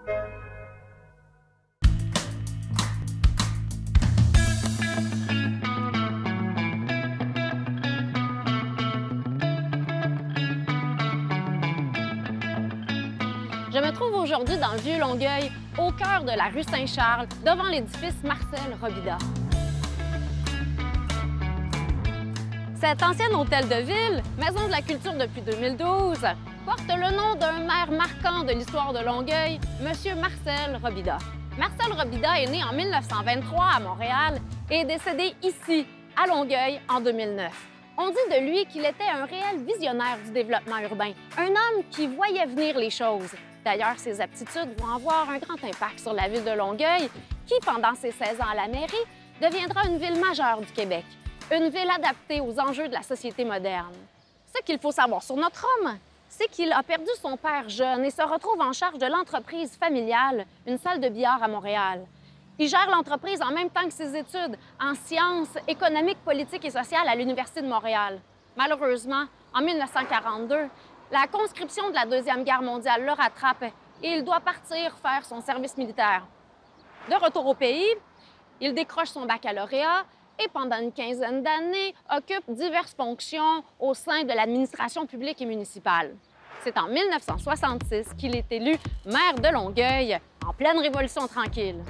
Je me trouve aujourd'hui dans le Vieux-Longueuil, au cœur de la rue Saint-Charles, devant l'édifice Marcel Robida. Cet ancien hôtel de ville, maison de la culture depuis 2012, porte le nom d'un maire marquant de l'histoire de Longueuil, M. Marcel Robida. Marcel Robida est né en 1923 à Montréal et est décédé ici, à Longueuil, en 2009. On dit de lui qu'il était un réel visionnaire du développement urbain, un homme qui voyait venir les choses. D'ailleurs, ses aptitudes vont avoir un grand impact sur la ville de Longueuil, qui, pendant ses 16 ans à la mairie, deviendra une ville majeure du Québec, une ville adaptée aux enjeux de la société moderne. Ce qu'il faut savoir sur notre homme, c'est qu'il a perdu son père jeune et se retrouve en charge de l'entreprise familiale, une salle de billard à Montréal. Il gère l'entreprise en même temps que ses études en sciences économiques, politiques et sociales à l'Université de Montréal. Malheureusement, en 1942, la conscription de la Deuxième Guerre mondiale le rattrape et il doit partir faire son service militaire. De retour au pays, il décroche son baccalauréat et pendant une quinzaine d'années occupe diverses fonctions au sein de l'administration publique et municipale. C'est en 1966 qu'il est élu maire de Longueuil, en pleine Révolution tranquille.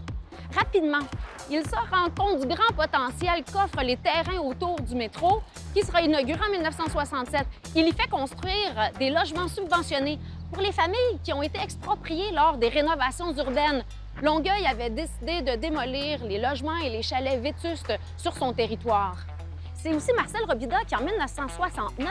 Rapidement, il se rend compte du grand potentiel qu'offrent les terrains autour du métro, qui sera inauguré en 1967. Il y fait construire des logements subventionnés pour les familles qui ont été expropriées lors des rénovations urbaines. Longueuil avait décidé de démolir les logements et les chalets vétustes sur son territoire. C'est aussi Marcel Robida qui, en 1969,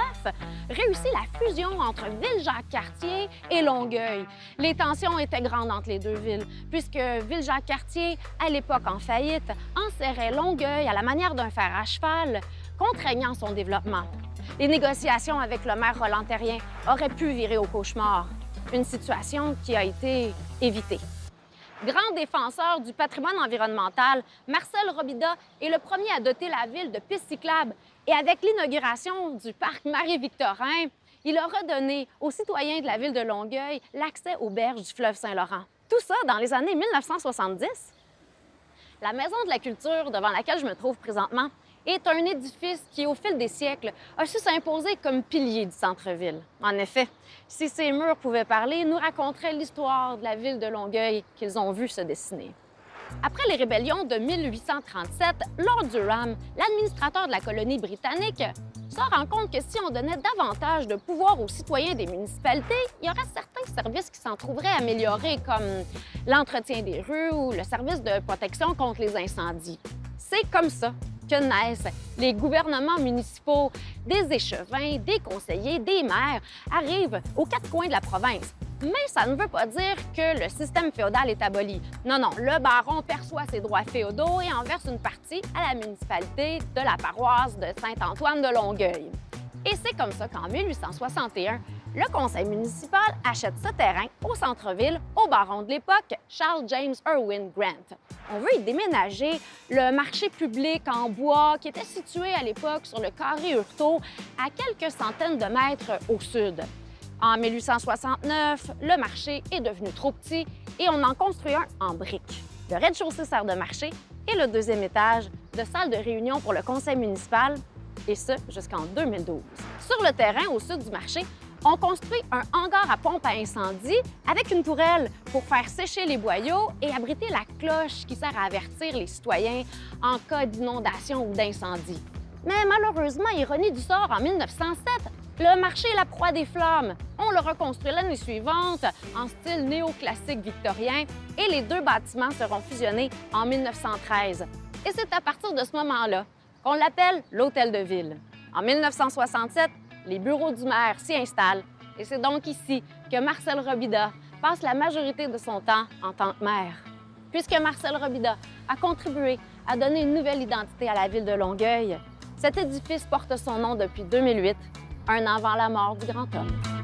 réussit la fusion entre Ville-Jacques-Cartier et Longueuil. Les tensions étaient grandes entre les deux villes, puisque Ville-Jacques-Cartier, à l'époque en faillite, enserrait Longueuil à la manière d'un fer à cheval, contraignant son développement. Les négociations avec le maire Roland Terrien auraient pu virer au cauchemar, une situation qui a été évitée. Grand défenseur du patrimoine environnemental, Marcel Robida est le premier à doter la ville de pistes cyclables. Et avec l'inauguration du parc Marie-Victorin, il a redonné aux citoyens de la ville de Longueuil l'accès aux berges du fleuve Saint-Laurent. Tout ça dans les années 1970. La Maison de la culture, devant laquelle je me trouve présentement, est un édifice qui, au fil des siècles, a su s'imposer comme pilier du centre-ville. En effet, si ces murs pouvaient parler, ils nous raconteraient l'histoire de la ville de Longueuil qu'ils ont vu se dessiner. Après les rébellions de 1837, Lord Durham, l'administrateur de la colonie britannique, se rend compte que si on donnait davantage de pouvoir aux citoyens des municipalités, il y aurait certains services qui s'en trouveraient améliorés, comme l'entretien des rues ou le service de protection contre les incendies. C'est comme ça que naissent les gouvernements municipaux. Des échevins, des conseillers, des maires arrivent aux quatre coins de la province. Mais ça ne veut pas dire que le système féodal est aboli. Non, non, le baron perçoit ses droits féodaux et en verse une partie à la municipalité de la paroisse de Saint-Antoine de Longueuil. Et c'est comme ça qu'en 1861, le conseil municipal achète ce terrain au centre-ville au baron de l'époque, Charles James Irwin Grant. On veut y déménager le marché public en bois qui était situé à l'époque sur le carré Hurtaud, à quelques centaines de mètres au sud. En 1869, le marché est devenu trop petit et on en construit un en briques. Le rez-de-chaussée sert de marché et le deuxième étage de salle de réunion pour le conseil municipal, et ce jusqu'en 2012. Sur le terrain au sud du marché, on construit un hangar à pompe à incendie avec une tourelle pour faire sécher les boyaux et abriter la cloche qui sert à avertir les citoyens en cas d'inondation ou d'incendie. Mais malheureusement, ironie du sort, en 1907, le marché est la proie des flammes. On le reconstruit l'année suivante en style néoclassique victorien et les deux bâtiments seront fusionnés en 1913. Et c'est à partir de ce moment-là qu'on l'appelle l'Hôtel de Ville. En 1967, les bureaux du maire s'y installent et c'est donc ici que Marcel Robida passe la majorité de son temps en tant que maire. Puisque Marcel Robida a contribué à donner une nouvelle identité à la ville de Longueuil, cet édifice porte son nom depuis 2008, un an avant la mort du grand homme.